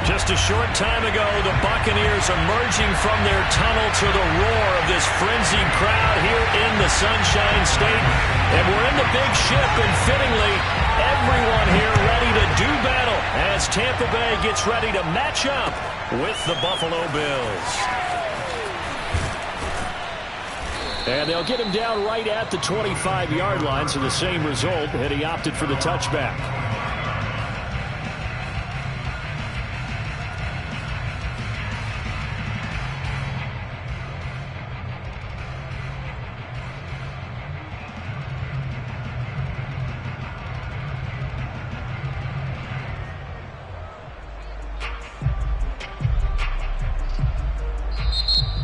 Just a short time ago, the Buccaneers emerging from their tunnel to the roar of this frenzied crowd here in the Sunshine State. And we're in the big ship, and fittingly, everyone here ready to do battle as Tampa Bay gets ready to match up with the Buffalo Bills. And they'll get him down right at the 25-yard line, so the same result, and he opted for the touchback.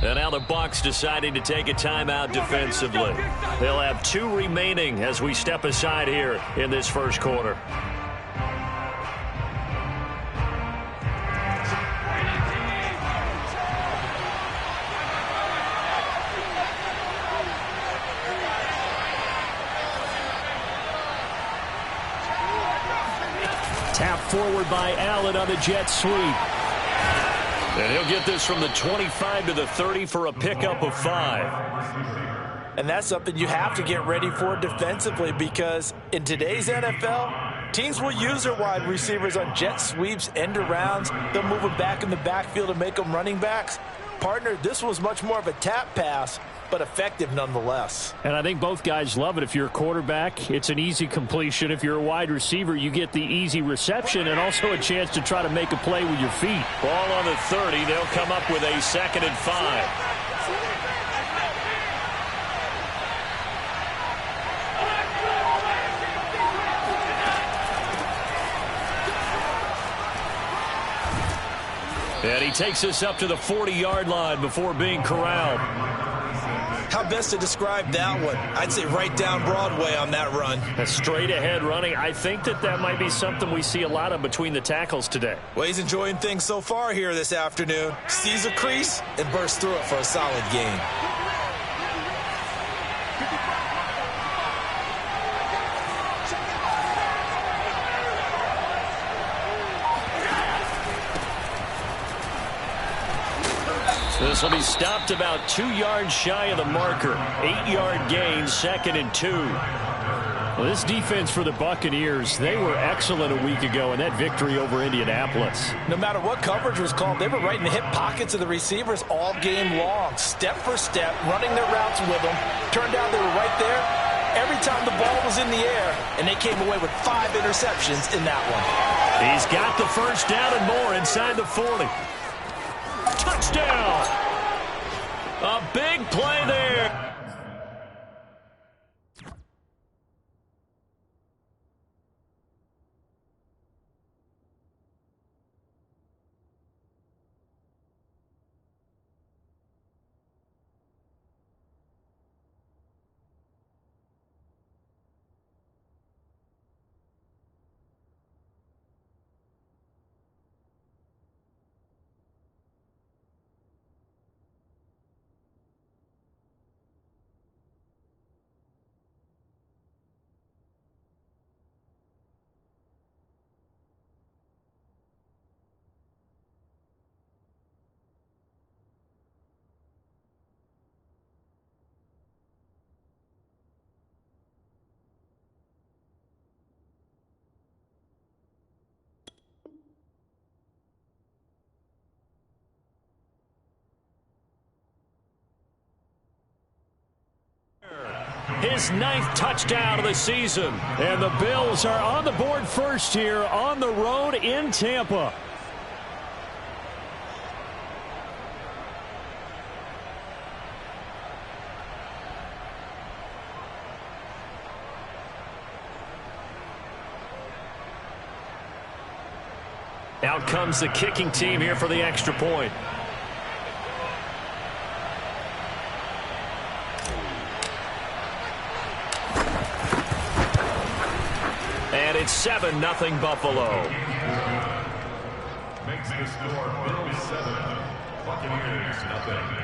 And now the Bucs deciding to take a timeout defensively. They'll have 2 remaining as we step aside here in this first quarter. Tap forward by Allen on the jet sweep. And he'll get this from the 25 to the 30 for a pickup of 5. And that's something you have to get ready for defensively, because in today's NFL, teams will use their wide receivers on jet sweeps, end arounds. They'll move them back in the backfield and make them running backs. Partner, this was much more of a tap pass, but effective nonetheless. And I think both guys love it. If you're a quarterback, it's an easy completion. If you're a wide receiver, you get the easy reception and also a chance to try to make a play with your feet. Ball on the 30. They'll come up with a 2nd and 5. And he takes us up to the 40-yard line before being corralled. How best to describe that one? I'd say right down Broadway on that run. A straight-ahead running. I think that might be something we see a lot of between the tackles today. Well, he's enjoying things so far here this afternoon. Sees a crease and bursts through it for a solid gain. This will be stopped about 2 yards shy of the marker. 8-yard gain, 2nd and 2. Well, this defense for the Buccaneers, they were excellent a week ago in that victory over Indianapolis. No matter what coverage was called, they were right in the hip pockets of the receivers all game long. Step for step, running their routes with them. Turned out they were right there every time the ball was in the air, and they came away with 5 interceptions in that one. He's got the first down and more inside the 40. Touchdown! A big play there. His 9th touchdown of the season. And the Bills are on the board first here on the road in Tampa. Out comes the kicking team here for the extra point. And it's 7-0 Buffalo. Makes the score Bills 7, Buccaneers nothing.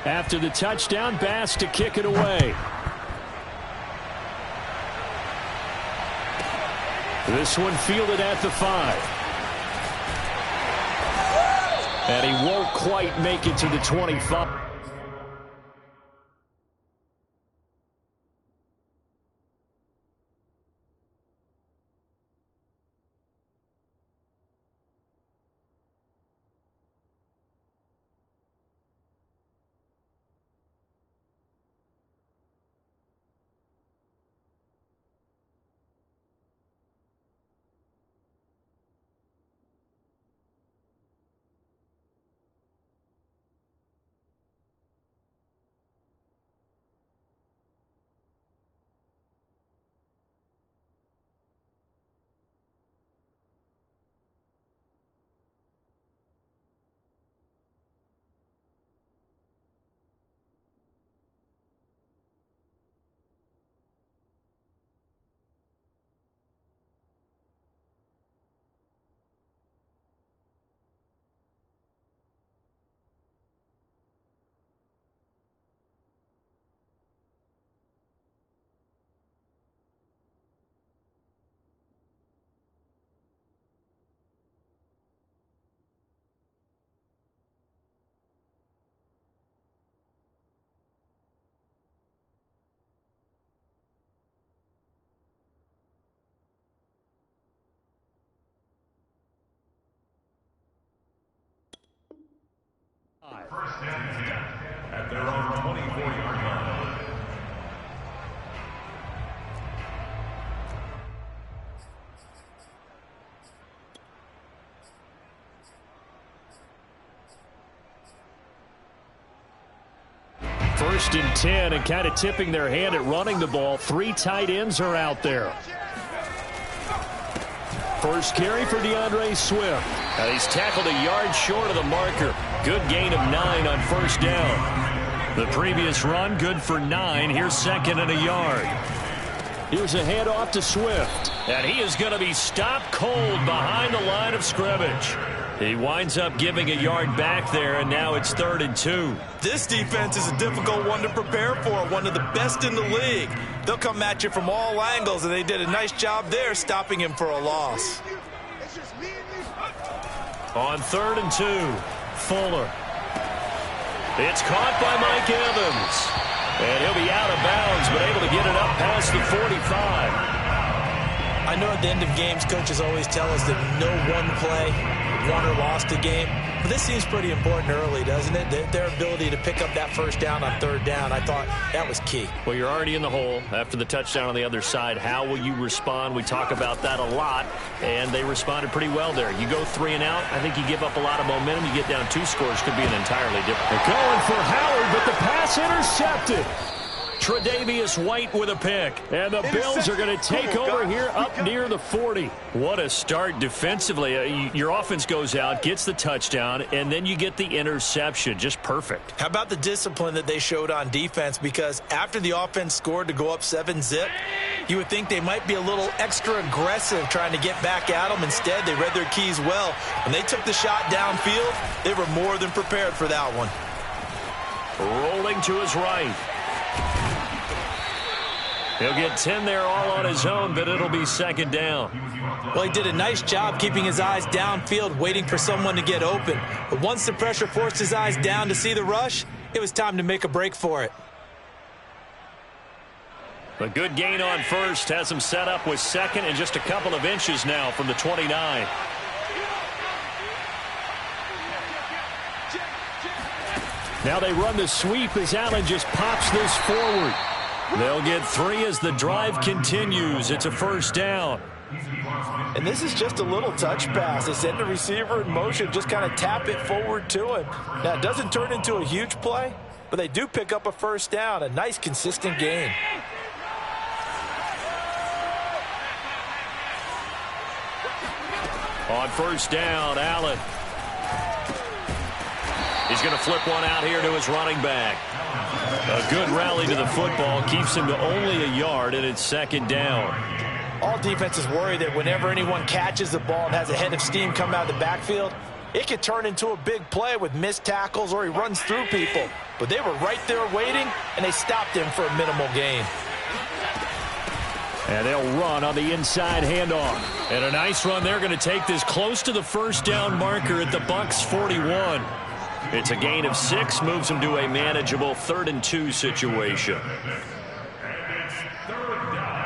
After the touchdown, Bass to kick it away. This one fielded at the 5. And he won't quite make it to the 25. First down at their own 24-yard line. First and 10, and kind of tipping their hand at running the ball. 3 tight ends are out there. First carry for DeAndre Swift. He's tackled a yard short of the marker. Good gain of 9 on first down. The previous run, good for 9. Here's second and a yard. Here's a handoff to Swift. And he is going to be stopped cold behind the line of scrimmage. He winds up giving a yard back there, and now it's 3rd and 2. This defense is a difficult one to prepare for, one of the best in the league. They'll come at you from all angles, and they did a nice job there stopping him for a loss. On 3rd and 2, Fuller. It's caught by Mike Evans. And he'll be out of bounds, but able to get it up past the 45. I know at the end of games, coaches always tell us that no one play won or lost a game. But this seems pretty important early, doesn't it? Their ability to pick up that first down on 3rd down, I thought that was key. Well, you're already in the hole after the touchdown on the other side. How will you respond? We talk about that a lot, and they responded pretty well there. You go 3 and out, I think you give up a lot of momentum. You get down 2 scores, could be an entirely different. They're going for Howard, but the pass intercepted. Tre'Davious White with a pick. And the Bills are going to take over here up near the 40. What a start defensively. Your offense goes out, gets the touchdown, and then you get the interception. Just perfect. How about the discipline that they showed on defense? Because after the offense scored to go up 7-zip, you would think they might be a little extra aggressive trying to get back at them. Instead, they read their keys well. When they took the shot downfield, they were more than prepared for that one. Rolling to his right. He'll get 10 there all on his own, but it'll be 2nd down. Well, he did a nice job keeping his eyes downfield, waiting for someone to get open. But once the pressure forced his eyes down to see the rush, it was time to make a break for it. A good gain on first has him set up with 2nd and just a couple of inches now from the 29. Now they run the sweep as Allen just pops this forward. They'll get 3 as the drive continues. It's a 1st down. And this is just a little touch pass. They send the receiver in motion, just kind of tap it forward to him. Now, it doesn't turn into a huge play, but they do pick up a 1st down. A nice, consistent gain. On 1st down, Allen. He's going to flip one out here to his running back. A good rally to the football keeps him to only a yard, and it's 2nd down. All defenses worry that whenever anyone catches the ball and has a head of steam come out of the backfield, It could turn into a big play with missed tackles or he runs through people. But they were right there waiting, and they stopped him for a minimal gain. And they'll run on the inside handoff. And a nice run. They're going to take this close to the first down marker at the Bucs 41. It's a gain of 6, moves them to a manageable 3rd and 2 situation. And it's 3rd down.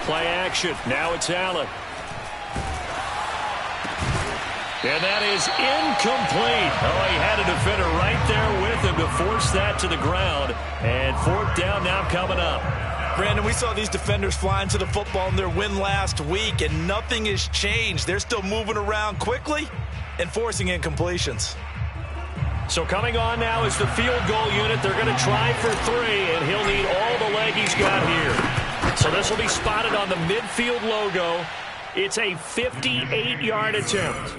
Play action. Now it's Allen. And that is incomplete. Oh, he had a defender right there with him to force that to the ground. And 4th down now coming up. Brandon, we saw these defenders flying to the football in their win last week, and nothing has changed. They're still moving around quickly and forcing incompletions. So coming on now is the field goal unit. They're going to try for 3, and he'll need all the leg he's got here. So this will be spotted on the midfield logo. It's a 58-yard attempt.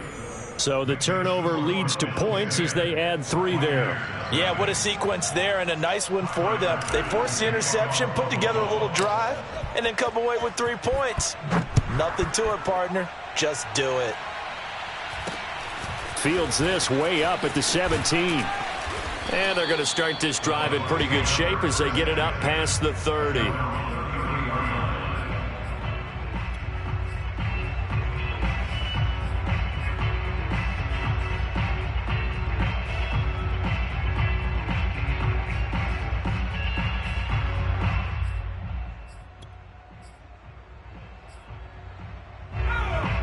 So the turnover leads to points as they add 3 there. Yeah, what a sequence there, and a nice one for them. They forced the interception, put together a little drive, and then come away with 3 points. Nothing to it, partner. Just do it. Fields this way up at the 17. And they're going to start this drive in pretty good shape as they get it up past the 30.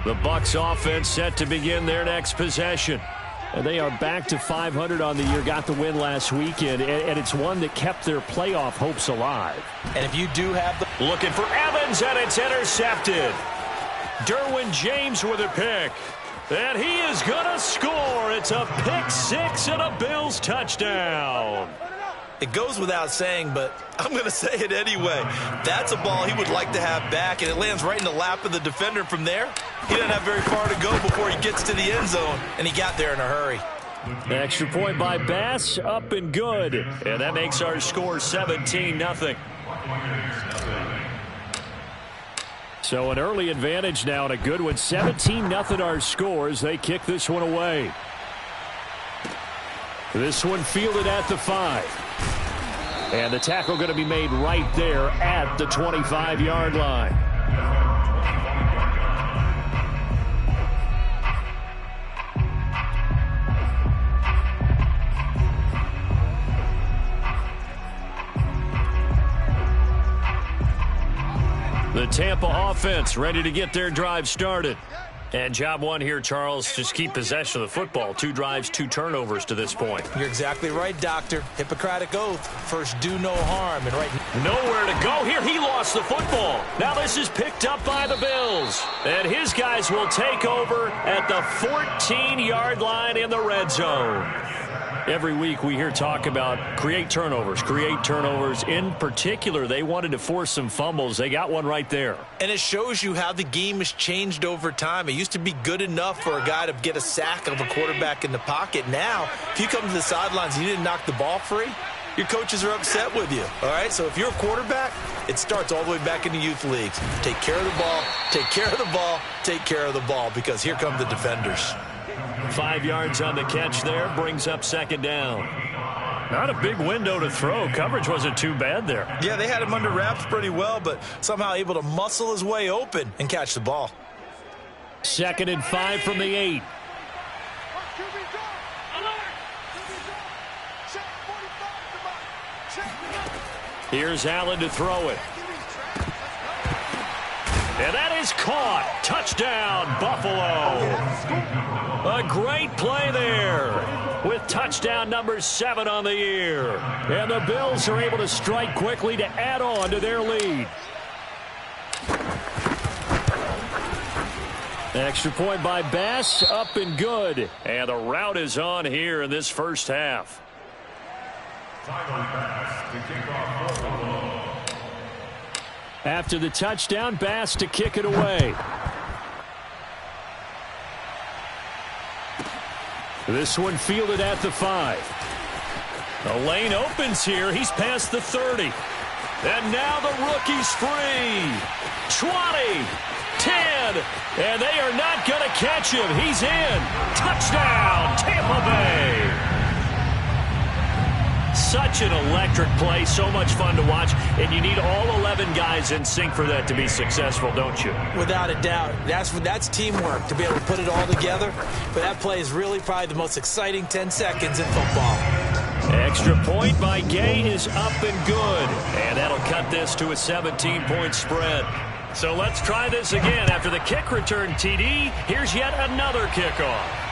The Bucs offense set to begin their next possession. And they are back to 500 on the year, got the win last weekend, and it's one that kept their playoff hopes alive. And if you do have the... Looking for Evans, and it's intercepted. Derwin James with a pick. And he is going to score. It's a pick 6 and a Bills touchdown. It goes without saying, but I'm going to say it anyway. That's a ball he would like to have back, and it lands right in the lap of the defender from there. He doesn't have very far to go before he gets to the end zone, and he got there in a hurry. Extra point by Bass, up and good. And that makes our score 17-0. So an early advantage now and a good one. 17-0 our score as they kick this one away. This one fielded at the 5. And the tackle going to be made right there at the 25-yard line. The Tampa offense ready to get their drive started. And job one here, Charles, just keep possession of the football. 2 drives, 2 turnovers to this point. You're exactly right, Doctor. Hippocratic oath. First, do no harm. And right nowhere to go here. He lost the football. Now this is picked up by the Bills. And his guys will take over at the 14-yard line in the red zone. Every week we hear talk about create turnovers. In particular, they wanted to force some fumbles. They got one right there. And it shows you how the game has changed over time. It used to be good enough for a guy to get a sack of a quarterback in the pocket. Now, if you come to the sidelines and you didn't knock the ball free, your coaches are upset with you. All right, so if you're a quarterback, it starts all the way back in the youth leagues. Take care of the ball, take care of the ball, take care of the ball, because here come the defenders. 5 yards on the catch there, brings up 2nd down. Not a big window to throw. Coverage wasn't too bad there. Yeah, they had him under wraps pretty well, but somehow able to muscle his way open and catch the ball. 2nd and 5 from the 8. Here's Allen to throw it. And that is caught. Touchdown, Buffalo. A great play there with touchdown number 7 on the year. And the Bills are able to strike quickly to add on to their lead. Extra point by Bass, up and good. And the route is on here in this first half. Final pass to kick off. After the touchdown, Bass to kick it away. This one fielded at the 5. The lane opens here. He's past the 30. And now the rookie's free. 20, 10, and they are not going to catch him. He's in. Touchdown, Tampa Bay. Such an electric play, so much fun to watch, and you need all 11 guys in sync for that to be successful, don't you? Without a doubt. That's teamwork, to be able to put it all together. But that play is really probably the most exciting 10 seconds in football. Extra point by Gay is up and good, and that'll cut this to a 17-point spread. So let's try this again. After the kick return TD, here's yet another kickoff.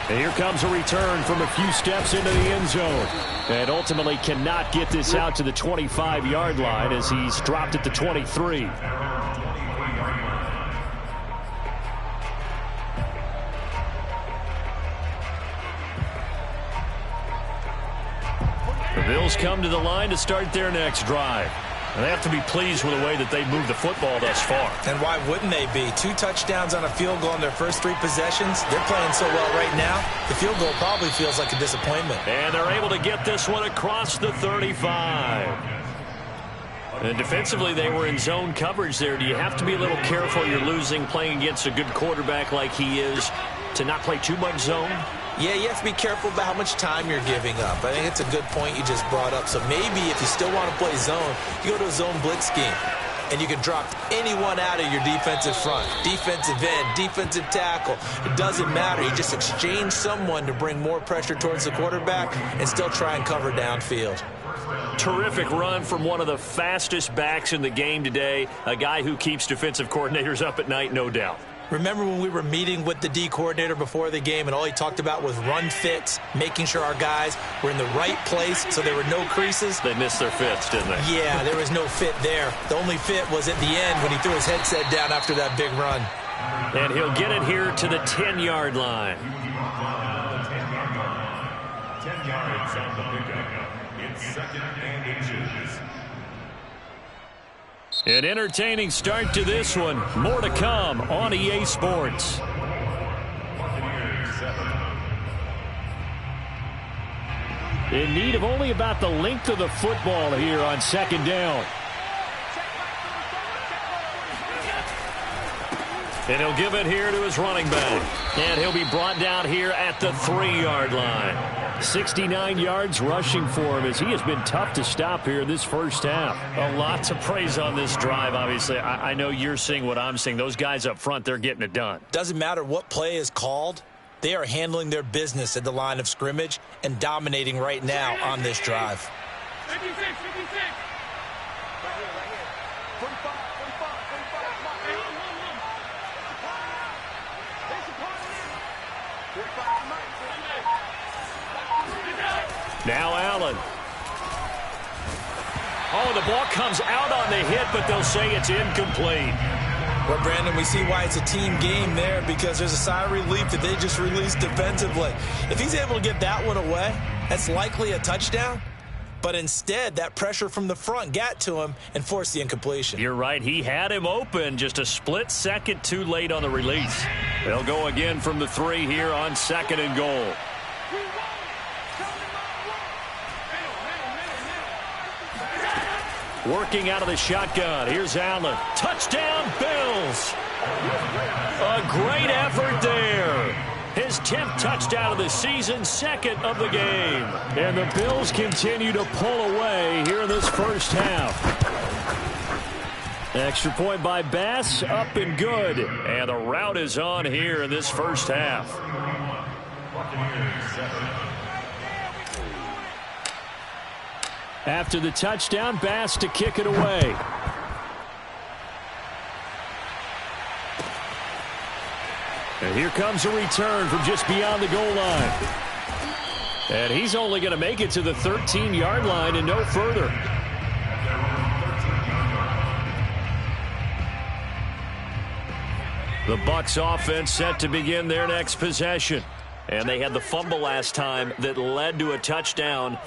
And here comes a return from a few steps into the end zone. And ultimately cannot get this out to the 25-yard line as he's dropped at the 23. The Bills come to the line to start their next drive. And they have to be pleased with the way that they moved the football thus far. And why wouldn't they be? 2 touchdowns on a field goal in their first 3 possessions. They're playing so well right now, the field goal probably feels like a disappointment. And they're able to get this one across the 35. And defensively, they were in zone coverage there. Do you have to be a little careful? You're losing playing against a good quarterback like he is to not play too much zone? Yeah, you have to be careful about how much time you're giving up. I think it's a good point you just brought up. So maybe if you still want to play zone, you go to a zone blitz scheme. And you can drop anyone out of your defensive front. Defensive end, defensive tackle. It doesn't matter. You just exchange someone to bring more pressure towards the quarterback and still try and cover downfield. Terrific run from one of the fastest backs in the game today. A guy who keeps defensive coordinators up at night, no doubt. Remember when we were meeting with the D coordinator before the game and all he talked about was run fits, making sure our guys were in the right place so there were no creases? They missed their fits, didn't they? Yeah, there was no fit there. The only fit was at the end when he threw his headset down after that big run. And he'll get it here to the 10-yard line. 10 yards on the pickup. It's 2nd and inches. An entertaining start to this one. More to come on EA Sports. In need of only about the length of the football here on 2nd down. And he'll give it here to his running back. And he'll be brought down here at the 3-yard line. 69 yards rushing for him as he has been tough to stop here this first half. A lot to praise on this drive, obviously. I know you're seeing what I'm seeing. Those guys up front, they're getting it done. Doesn't matter what play is called. They are handling their business at the line of scrimmage and dominating right now on this drive. 56, 56. Now Allen. Oh, the ball comes out on the hit, but they'll say it's incomplete. Well, Brandon, we see why it's a team game there because there's a sigh of relief that they just released defensively. If he's able to get that one away, that's likely a touchdown. But instead, that pressure from the front got to him and forced the incompletion. You're right. He had him open, just a split second too late on the release. They'll go again from the 3 here on 2nd and goal. Working out of the shotgun. Here's Allen. Touchdown, Bills. A great effort there. His 10th touchdown of the season, 2nd of the game. And the Bills continue to pull away here in this first half. Extra point by Bass, up and good. And the route is on here in this first half. After the touchdown, Bass to kick it away. And here comes a return from just beyond the goal line. And he's only going to make it to the 13-yard line and no further. The Bucs offense set to begin their next possession. And they had the fumble last time that led to a touchdown.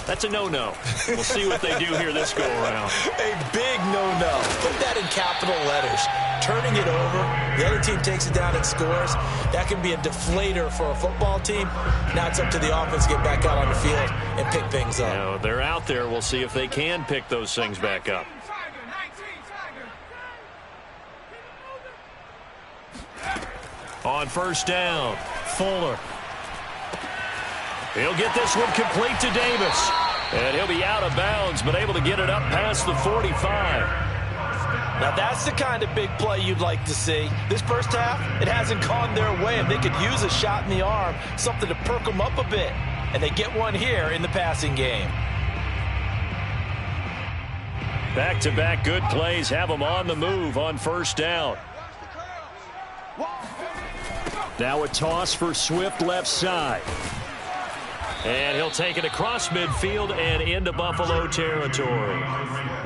That's a no-no. We'll see what they do here this go-around. A big no-no. Put that in capital letters. Turning it over, the other team takes it down and scores. That can be a deflator for a football team. Now it's up to the offense to get back out on the field and pick things up. Now, they're out there. We'll see if they can pick those things back up. On first down, Fuller. He'll get this one complete to Davis. And he'll be out of bounds, but able to get it up past the 45. Now that's the kind of big play you'd like to see. This first half, it hasn't gone their way, and they could use a shot in the arm, something to perk them up a bit. And they get one here in the passing game. Back-to-back good plays have them on the move on first down. Now a toss for Swift left side. And he'll take it across midfield and into Buffalo territory.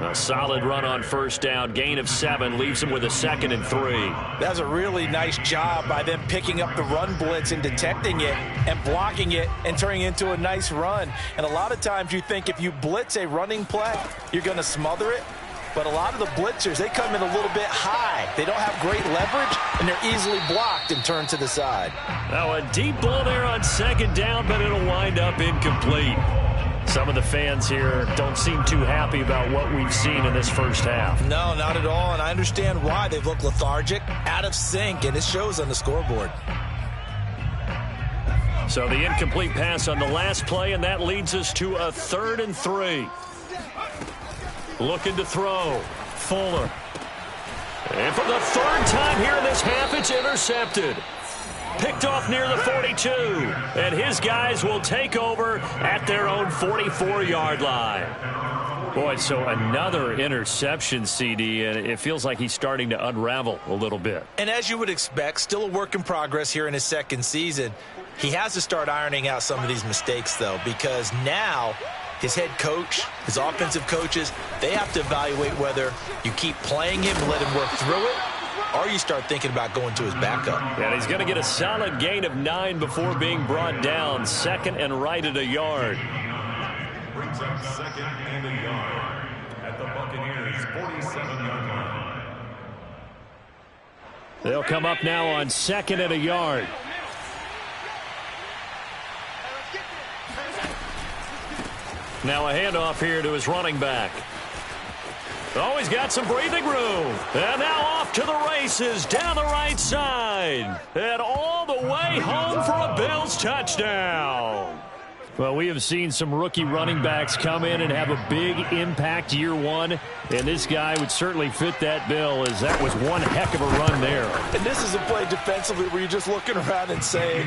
A solid run on first down. Gain of 7 leaves him with a 2nd and 3. That's a really nice job by them picking up the run blitz and detecting it and blocking it and turning it into a nice run. And a lot of times you think if you blitz a running play, you're going to smother it. But a lot of the blitzers, they come in a little bit high. They don't have great leverage, and they're easily blocked and turned to the side. Now a deep ball there on second down, but it'll wind up incomplete. Some of the fans here don't seem too happy about what we've seen in this first half. No, not at all, and I understand why. They've looked lethargic, out of sync, and it shows on the scoreboard. So the incomplete pass on the last play, and that leads us to a 3rd and 3. Looking to throw. Fuller. And for the 3rd time here in this half, it's intercepted. Picked off near the 42. And his guys will take over at their own 44-yard line. Boy, so another interception, CD, and it feels like he's starting to unravel a little bit. And as you would expect, still a work in progress here in his 2nd season. He has to start ironing out some of these mistakes, though, because now his head coach, his offensive coaches, they have to evaluate whether you keep playing him and let him work through it, or you start thinking about going to his backup. And he's going to get a solid gain of 9 before being brought down. 2nd and right at a yard. Brings up 2nd and a yard at the Buccaneers' 47-yard line. They'll come up now on 2nd and a yard. Now a handoff here to his running back. Oh, he's got some breathing room. And now off to the races down the right side. And all the way home for a Bills touchdown. Well, we have seen some rookie running backs come in and have a big impact year one. And this guy would certainly fit that bill, as that was one heck of a run there. And this is a play defensively where you're just looking around and saying,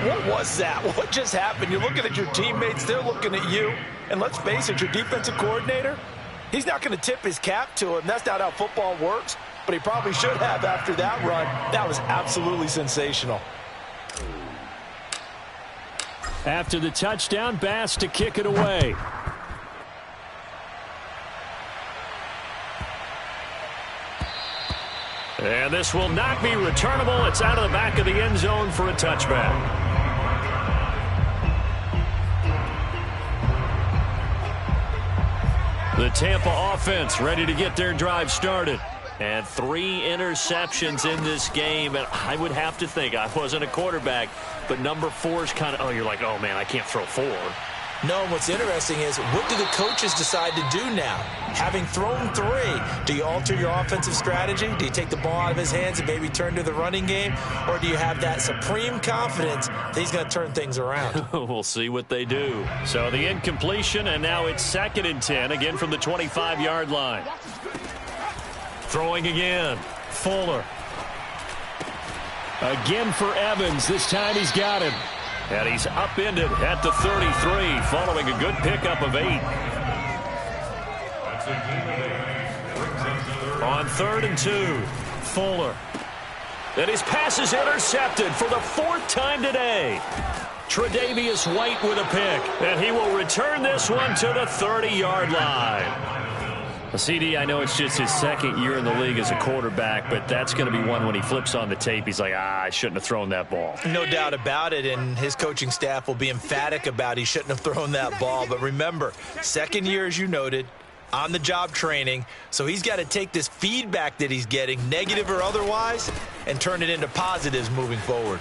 what was that? What just happened? You're looking at your teammates. They're looking at you. And let's face it, your defensive coordinator, he's not going to tip his cap to him. That's not how football works. But he probably should have after that run. That was absolutely sensational. After the touchdown, Bass to kick it away. And this will not be returnable. It's out of the back of the end zone for a touchback. The Tampa offense ready to get their drive started. And 3 interceptions in this game. And I would have to think, I wasn't a quarterback, but number 4 is kind of, oh, you're like, oh, man, I can't throw 4. No, what's interesting is, what do the coaches decide to do now? Having thrown 3, do you alter your offensive strategy? Do you take the ball out of his hands and maybe turn to the running game? Or do you have that supreme confidence that he's going to turn things around? We'll see what they do. So the incompletion, and now it's 2nd and 10, again from the 25-yard line. Throwing again. Fuller. Again for Evans. This time he's got him. And he's upended at the 33, following a good pickup of 8. On 3rd and 2, Fuller. And his pass is intercepted for the 4th time today. Tre'Davious White with a pick. And he will return this one to the 30-yard line. Well, CD, I know it's just his second year in the league as a quarterback, but that's going to be one when he flips on the tape. He's like, I shouldn't have thrown that ball. No doubt about it, and his coaching staff will be emphatic about he shouldn't have thrown that ball. But remember, second year, as you noted, on-the-job training, so he's got to take this feedback that he's getting, negative or otherwise, and turn it into positives moving forward.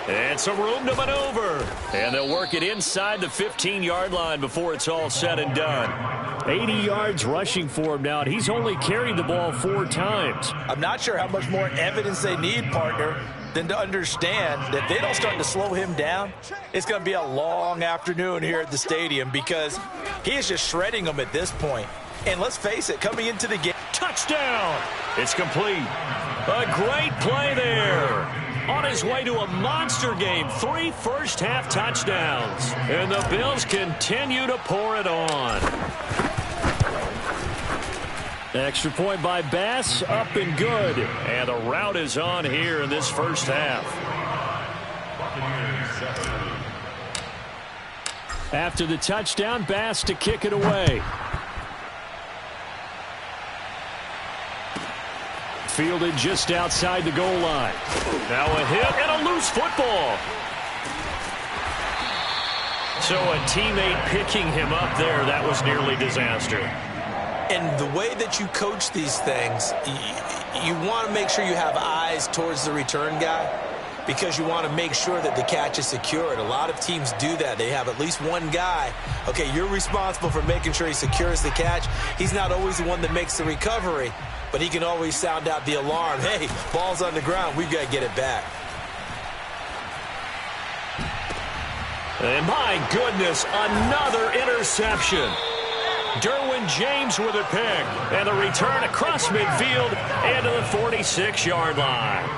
And some room to maneuver. And they'll work it inside the 15-yard line before it's all said and done. 80 yards rushing for him now, and he's only carried the ball 4 times. I'm not sure how much more evidence they need, partner, than to understand that if they don't start to slow him down, it's going to be a long afternoon here at the stadium because he is just shredding them at this point. And let's face it, coming into the game. Touchdown! It's complete. A great play there. On his way to a monster game, 3 first-half touchdowns. And the Bills continue to pour it on. Extra point by Bass, up and good. And the route is on here in this first half. After the touchdown, Bass to kick it away. Fielded just outside the goal line. Now a hit and a loose football. So a teammate picking him up there, that was nearly disaster. And the way that you coach these things, you want to make sure you have eyes towards the return guy because you want to make sure that the catch is secured. A lot of teams do that. They have at least one guy. Okay, you're responsible for making sure he secures the catch. He's not always the one that makes the recovery, but he can always sound out the alarm. Hey, ball's on the ground. We've got to get it back. And my goodness, another interception. Derwin James with a pick. And the return across midfield and to the 46-yard line.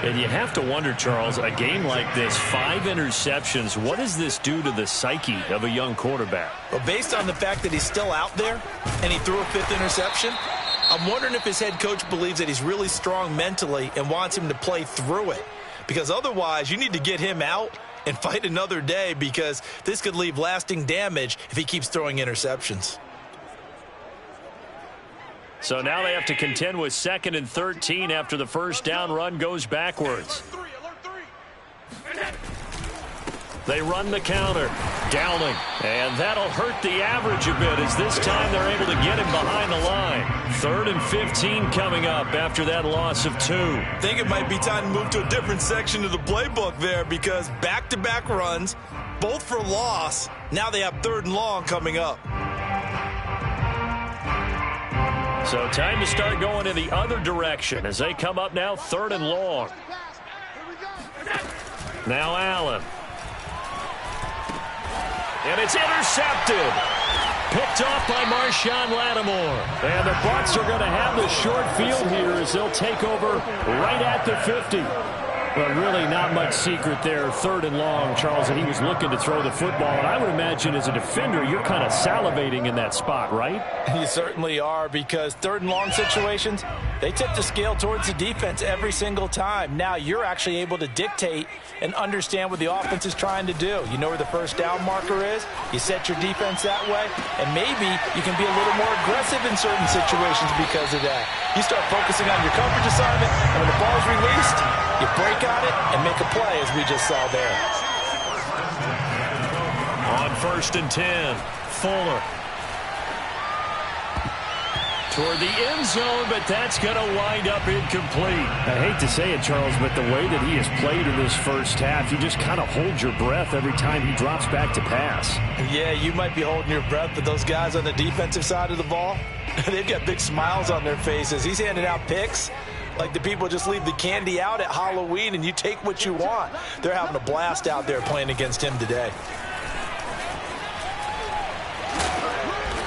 And you have to wonder, Charles, a game like this, 5 interceptions, what does this do to the psyche of a young quarterback? Well, based on the fact that he's still out there and he threw a 5th interception, I'm wondering if his head coach believes that he's really strong mentally and wants him to play through it. Because otherwise, you need to get him out and fight another day because this could leave lasting damage if he keeps throwing interceptions. So now they have to contend with 2nd and 13 after the first down run goes backwards. They run the counter. Downing. And that'll hurt the average a bit as this time they're able to get him behind the line. 3rd and 15 coming up after that loss of 2. I think it might be time to move to a different section of the playbook there because back-to-back runs, both for loss. Now they have 3rd and long coming up. So time to start going in the other direction as they come up now 3rd and long. Now Allen. And it's intercepted. Picked off by Marshawn Lattimore. And the Bucs are going to have the short field here as they'll take over right at the 50. But really not much secret there. 3rd and long, Charles, and he was looking to throw the football. And I would imagine as a defender, you're kind of salivating in that spot, right? You certainly are because 3rd and long situations, they tip the scale towards the defense every single time. Now you're actually able to dictate and understand what the offense is trying to do. You know where the first down marker is. You set your defense that way, and maybe you can be a little more aggressive in certain situations because of that. You start focusing on your coverage assignment, and when the ball's released, you break on it and make a play, as we just saw there. On 1st and 10, Fuller. Toward the end zone, but that's going to wind up incomplete. I hate to say it, Charles, but the way that he has played in this first half, you just kind of hold your breath every time he drops back to pass. Yeah, you might be holding your breath, but those guys on the defensive side of the ball, they've got big smiles on their faces. He's handing out picks like the people just leave the candy out at Halloween and you take what you want. They're having a blast out there playing against him today.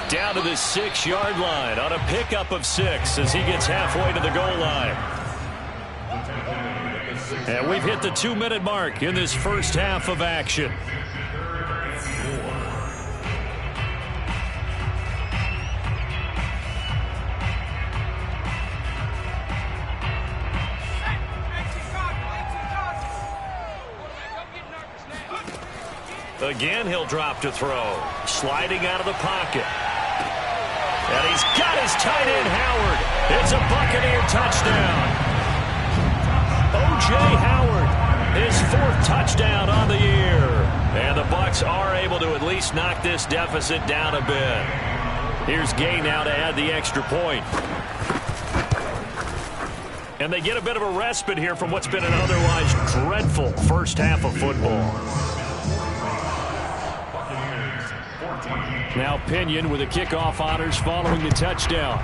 Down to the 6-yard line on a pickup of 6 as he gets halfway to the goal line. And we've hit the 2-minute mark in this first half of action. Again, he'll drop to throw. Sliding out of the pocket. And he's got his tight end, Howard. It's a Buccaneer touchdown. O.J. Howard, his 4th touchdown on the year. And the Bucs are able to at least knock this deficit down a bit. Here's Gay now to add the extra point. And they get a bit of a respite here from what's been an otherwise dreadful first half of football. Now Pinion with the kickoff honors following the touchdown.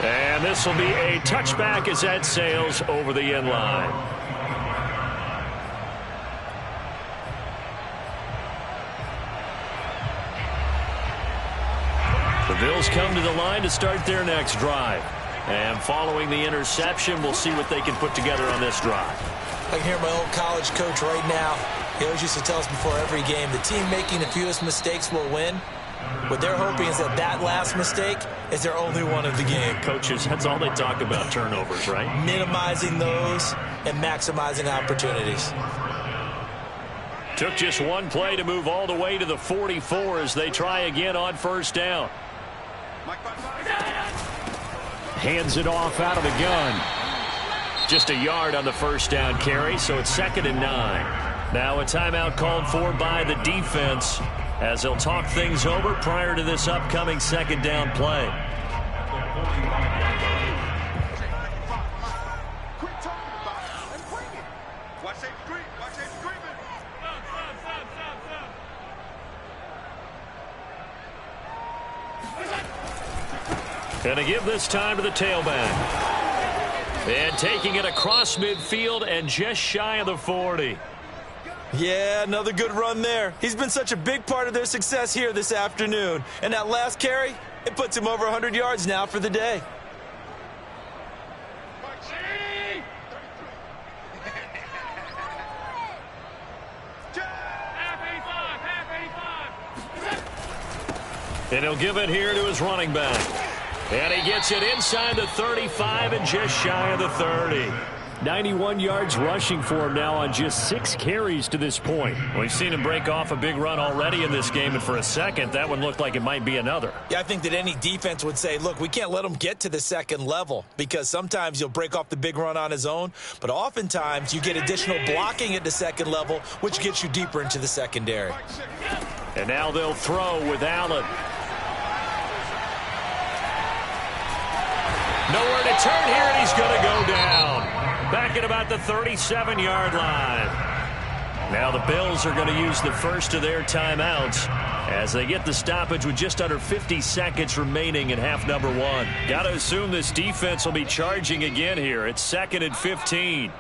And this will be a touchback as that sails over the end line. The Bills come to the line to start their next drive. And following the interception, we'll see what they can put together on this drive. I can hear my old college coach right now. He always used to tell us before every game, the team making the fewest mistakes will win. What they're hoping is that that last mistake is their only one of the game. Coaches, that's all they talk about, turnovers, right? Minimizing those and maximizing opportunities. Took just one play to move all the way to the 44 as they try again on first down. Hands it off out of the gun. Just a yard on the first down carry, so it's 2nd and 9. Now a timeout called for by the defense as they'll talk things over prior to this upcoming 2nd down play. And to give this time to the tailback. And taking it across midfield and just shy of the 40. Yeah, another good run there. He's been such a big part of their success here this afternoon. And that last carry, it puts him over 100 yards now for the day. And he'll give it here to his running back. And he gets it inside the 35 and just shy of the 30. 91 yards rushing for him now on just 6 carries to this point. We've seen him break off a big run already in this game, and for a second, that one looked like it might be another. Yeah, I think that any defense would say, look, we can't let him get to the 2nd level because sometimes you'll break off the big run on his own, but oftentimes you get additional blocking at the 2nd level, which gets you deeper into the secondary. And now they'll throw with Allen. Nowhere to turn here, and he's going to go down. Back at about the 37-yard line. Now the Bills are going to use the first of their timeouts as they get the stoppage with just under 50 seconds remaining in half number 1. Got to assume this defense will be charging again here. It's 2nd and 15.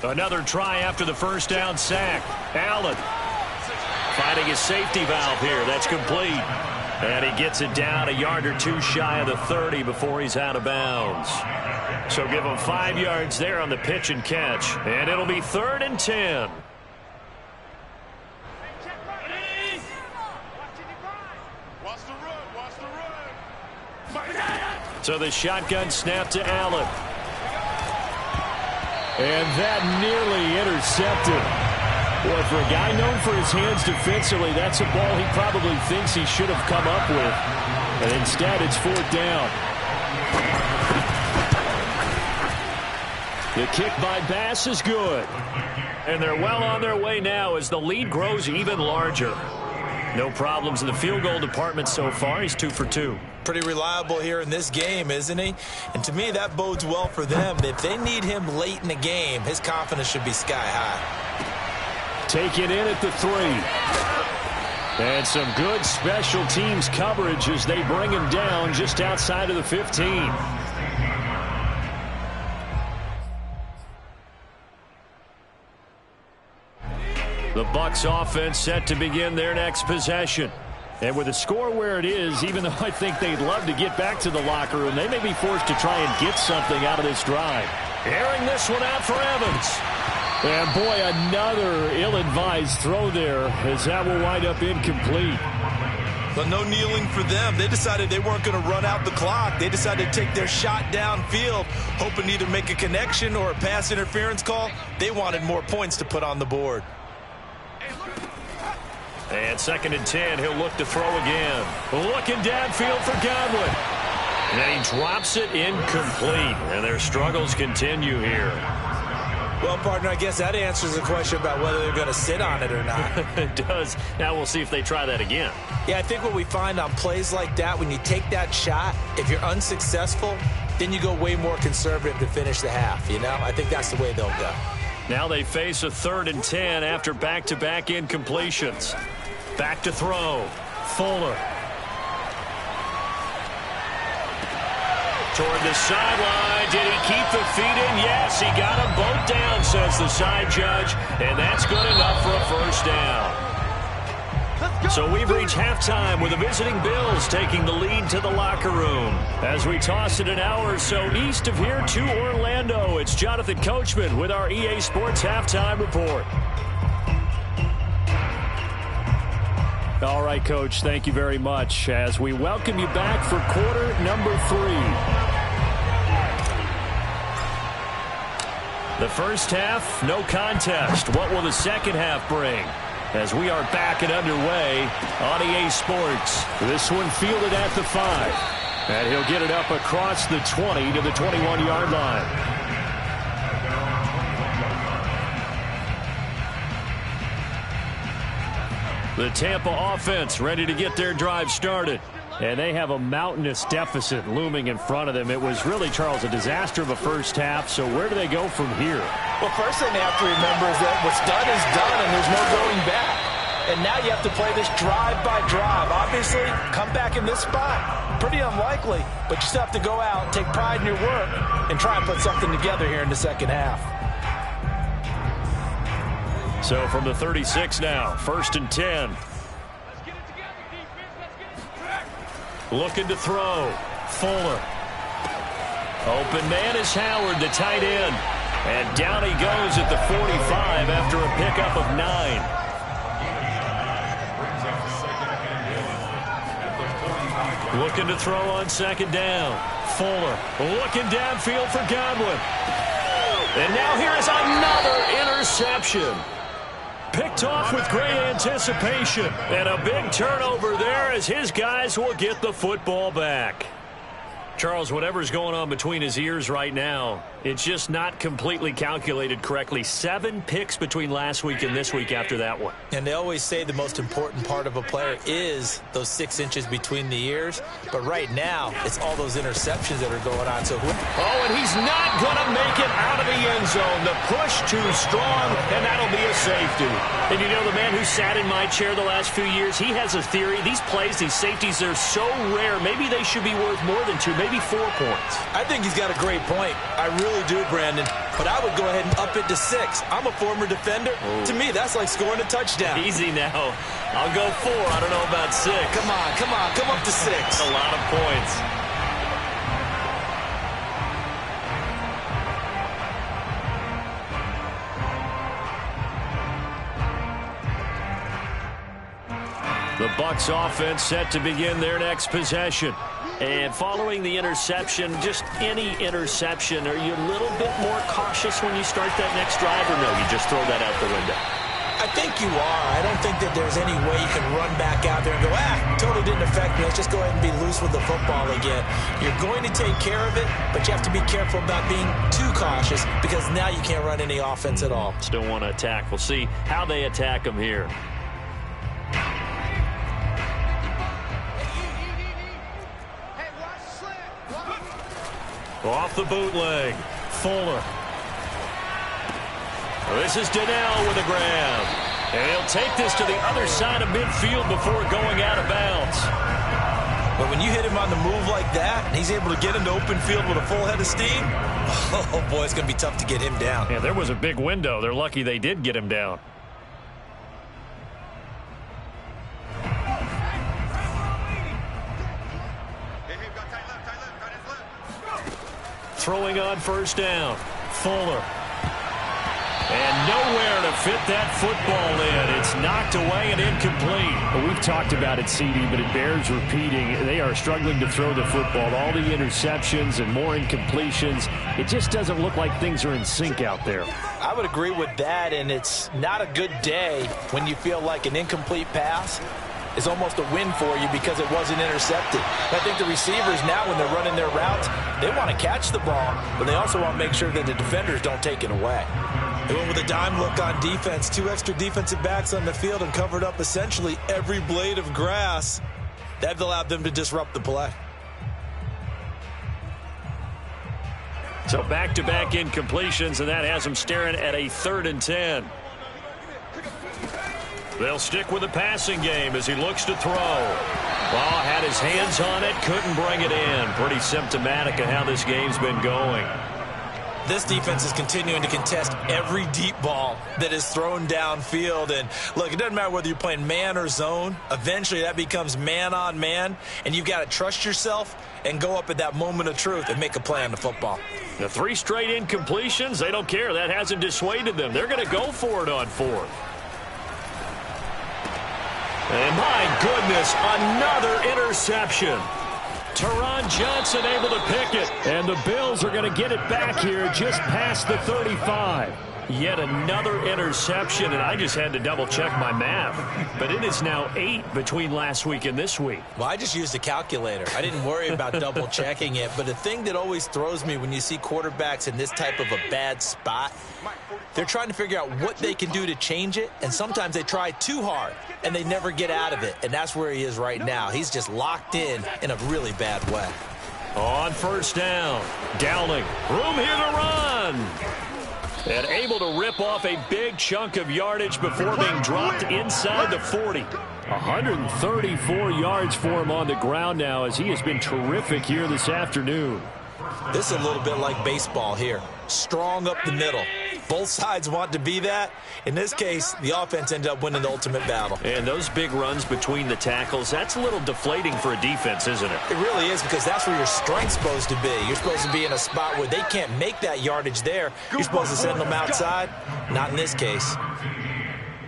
Another try after the first down sack. Allen finding his safety valve here. That's complete. And he gets it down a yard or 2 shy of the 30 before he's out of bounds. So give him 5 yards there on the pitch and catch. And it'll be 3rd and 10. So the shotgun snap to Allen. And that nearly intercepted. Boy, for a guy known for his hands defensively, that's a ball he probably thinks he should have come up with. And instead, it's 4th down. The kick by Bass is good. And they're well on their way now as the lead grows even larger. No problems in the field goal department so far. He's 2 for 2. Pretty reliable here in this game, isn't he? And to me, that bodes well for them. If they need him late in the game, his confidence should be sky high. Take it in at the 3. And some good special teams coverage as they bring him down just outside of the 15. The Bucs offense set to begin their next possession. And with the score where it is, even though I think they'd love to get back to the locker room, they may be forced to try and get something out of this drive. Airing this one out for Evans. And boy, another ill-advised throw there as that will wind up incomplete. But no kneeling for them. They decided they weren't going to run out the clock. They decided to take their shot downfield, hoping to either make a connection or a pass interference call. They wanted more points to put on the board. And at 2nd and 10, he'll look to throw again. Looking downfield for Godwin. And he drops it incomplete. And their struggles continue here. Well, partner, I guess that answers the question about whether they're going to sit on it or not. It does. Now we'll see if they try that again. Yeah, I think what we find on plays like that, when you take that shot, if you're unsuccessful, then you go way more conservative to finish the half, you know? I think that's the way they'll go. Now they face a 3rd and 10 after back-to-back incompletions. Back to throw. Fuller. Toward the sideline. Did he keep the feet in? Yes, he got them both down, says the side judge. And that's good enough for a first down. So we've reached halftime with the visiting Bills taking the lead to the locker room. As we toss it an hour or so east of here to Orlando, it's Jonathan Coachman with our EA Sports Halftime Report. All right, Coach, thank you very much as we welcome you back for quarter number 3. The first half, no contest. What will the second half bring? As we are back and underway on EA Sports. This one fielded at the 5. And he'll get it up across the 20 to the 21-yard line. The Tampa offense ready to get their drive started. And they have a mountainous deficit looming in front of them. It was really, Charles, a disaster of a first half. So where do they go from here? Well, first thing they have to remember is that what's done is done, and there's no going back. And now you have to play this drive by drive. Obviously, come back in this spot. Pretty unlikely, but you still have to go out, take pride in your work, and try and put something together here in the second half. So from the 36 now, 1st and 10. Looking to throw. Fuller. Open man is Howard, the tight end. And down he goes at the 45 after a pickup of 9. Looking to throw on 2nd down. Fuller looking downfield for Godwin. And now here is another interception. Picked off with great anticipation. And a big turnover there as his guys will get the football back. Charles, whatever's going on between his ears right now, it's just not completely calculated correctly. 7 picks between last week and this week after that one. And they always say the most important part of a player is those 6 inches between the ears. But right now, it's all those interceptions that are going on. So and he's not going to make it out of the end zone. The push too strong, and that'll be a safety. And you know, the man who sat in my chair the last few years, he has a theory. These plays, these safeties, they're so rare. Maybe they should be worth more than 2, maybe 4 points. I think he's got a great point. I really do, Brandon. But I would go ahead and up it to 6. I'm a former defender. To me, that's like scoring a touchdown. Easy now. I'll go 4. I don't know about 6. Come on. Come up to 6. That's a lot of points. The Bucs offense set to begin their next possession. And following the interception, just any interception, are you a little bit more cautious when you start that next drive, or no, you just throw that out the window? I think you are. I don't think that there's any way you can run back out there and go, totally didn't affect me. Let's just go ahead and be loose with the football again. You're going to take care of it, but you have to be careful about being too cautious because now you can't run any offense at all. Still want to attack. We'll see how they attack them here. Off the bootleg. Fuller. This is Donnell with a grab. And he'll take this to the other side of midfield before going out of bounds. But when you hit him on the move like that, and he's able to get into open field with a full head of steam, oh boy, it's going to be tough to get him down. Yeah, there was a big window. They're lucky they did get him down. Throwing on 1st down. Fuller. And nowhere to fit that football in. It's knocked away and incomplete. Well, we've talked about it, CD, but it bears repeating. They are struggling to throw the football. All the interceptions and more incompletions. It just doesn't look like things are in sync out there. I would agree with that, and it's not a good day when you feel like an incomplete pass is almost a win for you because it wasn't intercepted. I think the receivers now, when they're running their routes, they want to catch the ball, but they also want to make sure that the defenders don't take it away. They went with a dime look on defense. 2 extra defensive backs on the field and covered up essentially every blade of grass. That allowed them to disrupt the play. So back-to-back incompletions, and that has them staring at a 3rd and 10. They'll stick with the passing game as he looks to throw. Ball had his hands on it, couldn't bring it in. Pretty symptomatic of how this game's been going. This defense is continuing to contest every deep ball that is thrown downfield. And, look, it doesn't matter whether you're playing man or zone. Eventually, that becomes man-on-man, and you've got to trust yourself and go up at that moment of truth and make a play on the football. The 3 straight incompletions, they don't care. That hasn't dissuaded them. They're going to go for it on 4th. And, my goodness, another interception. Teron Johnson able to pick it. And the Bills are going to get it back here just past the 35. Yet another interception, and I just had to double-check my math. But it is now 8 between last week and this week. Well, I just used a calculator. I didn't worry about double-checking it. But the thing that always throws me when you see quarterbacks in this type of a bad spot, they're trying to figure out what they can do to change it, and sometimes they try too hard, and they never get out of it. And that's where he is right now. He's just locked in a really bad way. On 1st down, Dowling, room here to run. And able to rip off a big chunk of yardage before being dropped inside the 40. 134 yards for him on the ground now as he has been terrific here this afternoon. This is a little bit like baseball here. Strong up the middle. Both sides want to be that. In this case, the offense ended up winning the ultimate battle. And those big runs between the tackles, that's a little deflating for a defense, isn't it? It really is, because that's where your strength's supposed to be. You're supposed to be in a spot where they can't make that yardage there. You're supposed to send them outside. Not in this case.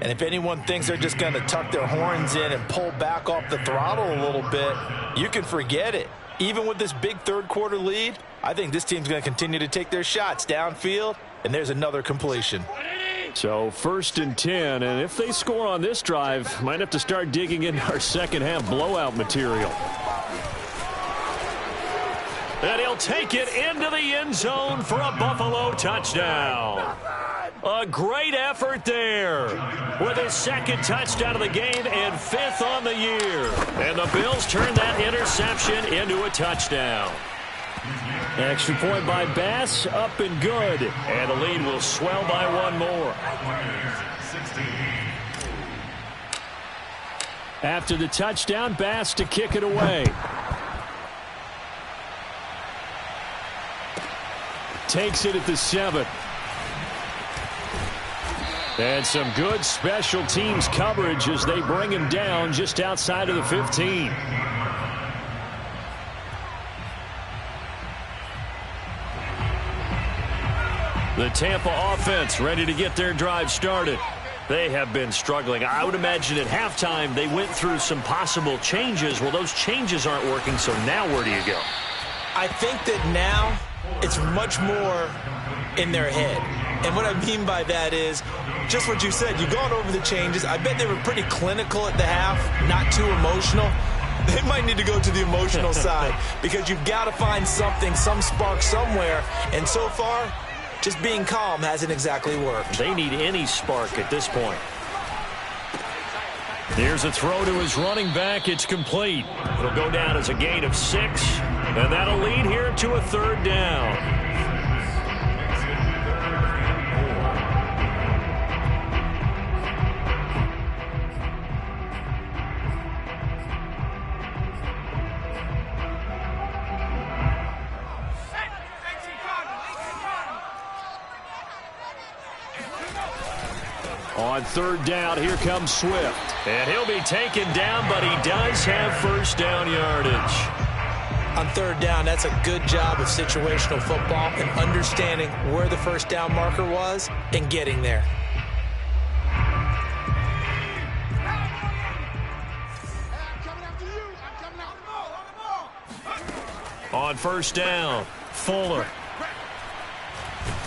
And if anyone thinks they're just going to tuck their horns in and pull back off the throttle a little bit, you can forget it. Even with this big 3rd quarter lead, I think this team's going to continue to take their shots downfield, and there's another completion. So 1st and 10, and if they score on this drive, might have to start digging in our second-half blowout material. And he'll take it into the end zone for a Buffalo touchdown. A great effort there with his 2nd touchdown of the game and 5th on the year. And the Bills turn that interception into a touchdown. Extra point by Bass, up and good. And the lead will swell by 1 more. After the touchdown, Bass to kick it away. Takes it at the 7. And some good special teams coverage as they bring him down just outside of the 15. The Tampa offense ready to get their drive started. They have been struggling. I would imagine at halftime they went through some possible changes. Well, those changes aren't working, so now where do you go? I think that now it's much more in their head. And what I mean by that is just what you said. You've gone over the changes. I bet they were pretty clinical at the half, not too emotional. They might need to go to the emotional side because you've got to find something, some spark somewhere. And so far, just being calm hasn't exactly worked. They need any spark at this point. Here's a throw to his running back. It's complete. It'll go down as a gain of 6, and that'll lead here to a 3rd down. On 3rd down, here comes Swift. And he'll be taken down, but he does have 1st down yardage. On third down, that's a good job of situational football and understanding where the first down marker was and getting there. On first down, Fuller.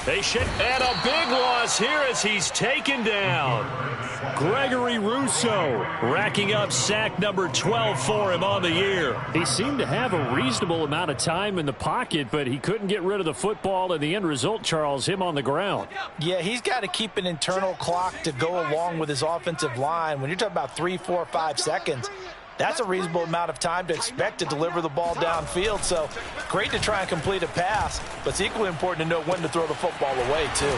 They should add a big loss here as he's taken down. Gregory Rousseau racking up sack number 12 for him on the year. He seemed to have a reasonable amount of time in the pocket, but he couldn't get rid of the football, and the end result, Charles, him on the ground. Yeah, he's got to keep an internal clock to go along with his offensive line. When you're talking about 3, 4, 5 seconds, that's a reasonable amount of time to expect to deliver the ball downfield. So great to try and complete a pass, but it's equally important to know when to throw the football away, too.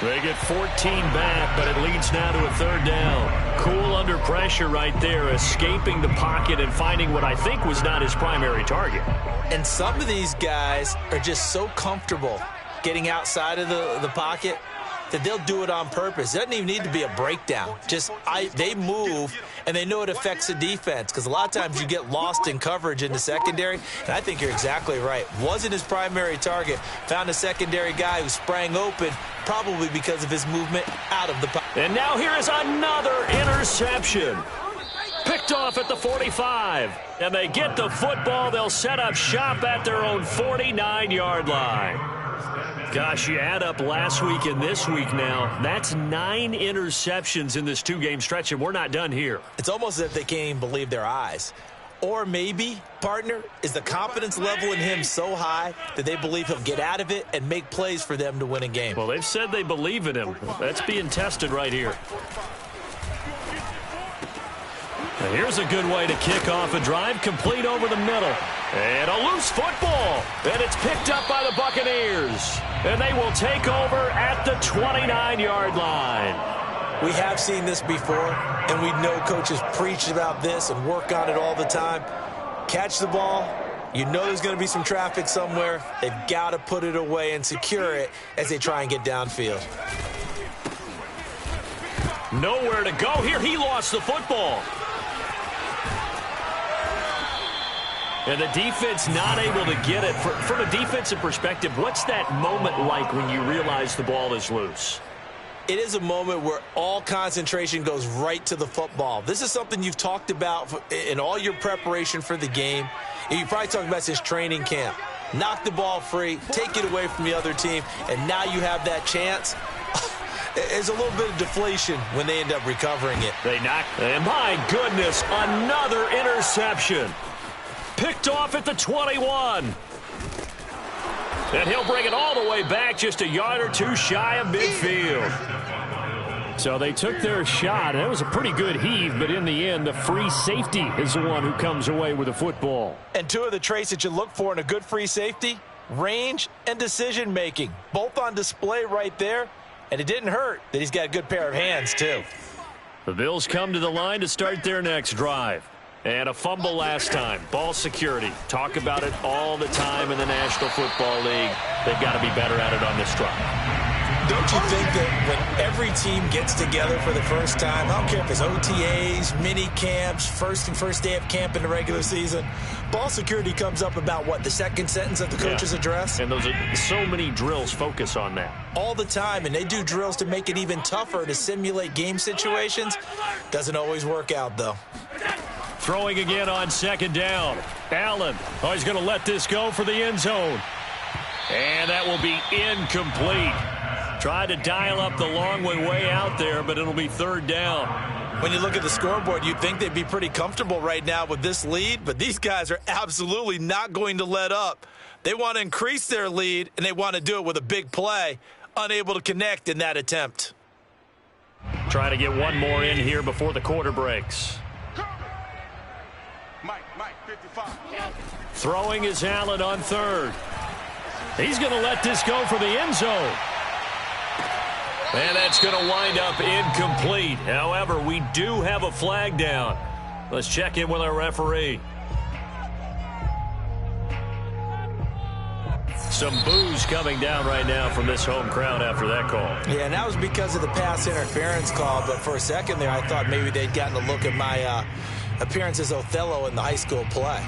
They get 14 back, but it leads now to a third down. Cool under pressure right there, escaping the pocket and finding what I think was not his primary target. And some of these guys are just so comfortable getting outside of the pocket that they'll do it on purpose. It doesn't even need to be a breakdown. They move, and they know it affects the defense, because a lot of times you get lost in coverage in the secondary, and I think you're exactly right. Wasn't his primary target. Found a secondary guy who sprang open, probably because of his movement out of the pocket. And now here is another interception. Picked off at the 45. And they get the football. They'll set up shop at their own 49-yard line. Gosh, you add up last week and this week now. That's 9 interceptions in this 2-game stretch, and we're not done here. It's almost as if they can't even believe their eyes. Or maybe, partner, is the confidence level in him so high that they believe he'll get out of it and make plays for them to win a game. Well, they've said they believe in him. That's being tested right here. And here's a good way to kick off a drive, complete over the middle. And a loose football. And it's picked up by the Buccaneers. And they will take over at the 29-yard line. We have seen this before, and we know coaches preach about this and work on it all the time. Catch the ball. You know there's going to be some traffic somewhere. They've got to put it away and secure it as they try and get downfield. Nowhere to go here. He lost the football. And the defense not able to get it. From a defensive perspective, what's that moment like when you realize the ball is loose? It is a moment where all concentration goes right to the football. This is something you've talked about in all your preparation for the game. And you probably talked about since training camp. Knock the ball free, take it away from the other team, and now you have that chance. There's a little bit of deflation when they end up recovering it. They knock, and my goodness, another interception. Picked off at the 21. And he'll bring it all the way back just a yard or two shy of midfield. So they took their shot. That was a pretty good heave, but in the end, the free safety is the one who comes away with the football. And two of the traits that you look for in a good free safety, range and decision-making. Both on display right there, and it didn't hurt that he's got a good pair of hands, too. The Bills come to the line to start their next drive. And a fumble last time. Ball security. Talk about it all the time in the National Football League. They've got to be better at it on this drive. Don't you think that when every team gets together for the first time, I don't care if it's OTAs, mini camps, first day of camp in the regular season, ball security comes up about, what, the second sentence of the coach's address? And those are so many drills focus on that. All the time, and they do drills to make it even tougher to simulate game situations. Doesn't always work out, though. Throwing again on second down. Allen. Oh, he's going to let this go for the end zone. And that will be incomplete. Tried to dial up the long way out there, but it'll be third down. When you look at the scoreboard, you'd think they'd be pretty comfortable right now with this lead, but these guys are absolutely not going to let up. They want to increase their lead, and they want to do it with a big play. Unable to connect in that attempt. Trying to get one more in here before the quarter breaks. Throwing is Allen on third. He's going to let this go for the end zone. And that's going to wind up incomplete. However, we do have a flag down. Let's check in with our referee. Some boos coming down right now from this home crowd after that call. Yeah, and that was because of the pass interference call. But for a second there, I thought maybe they'd gotten a look at my appearance as Othello in the high school play.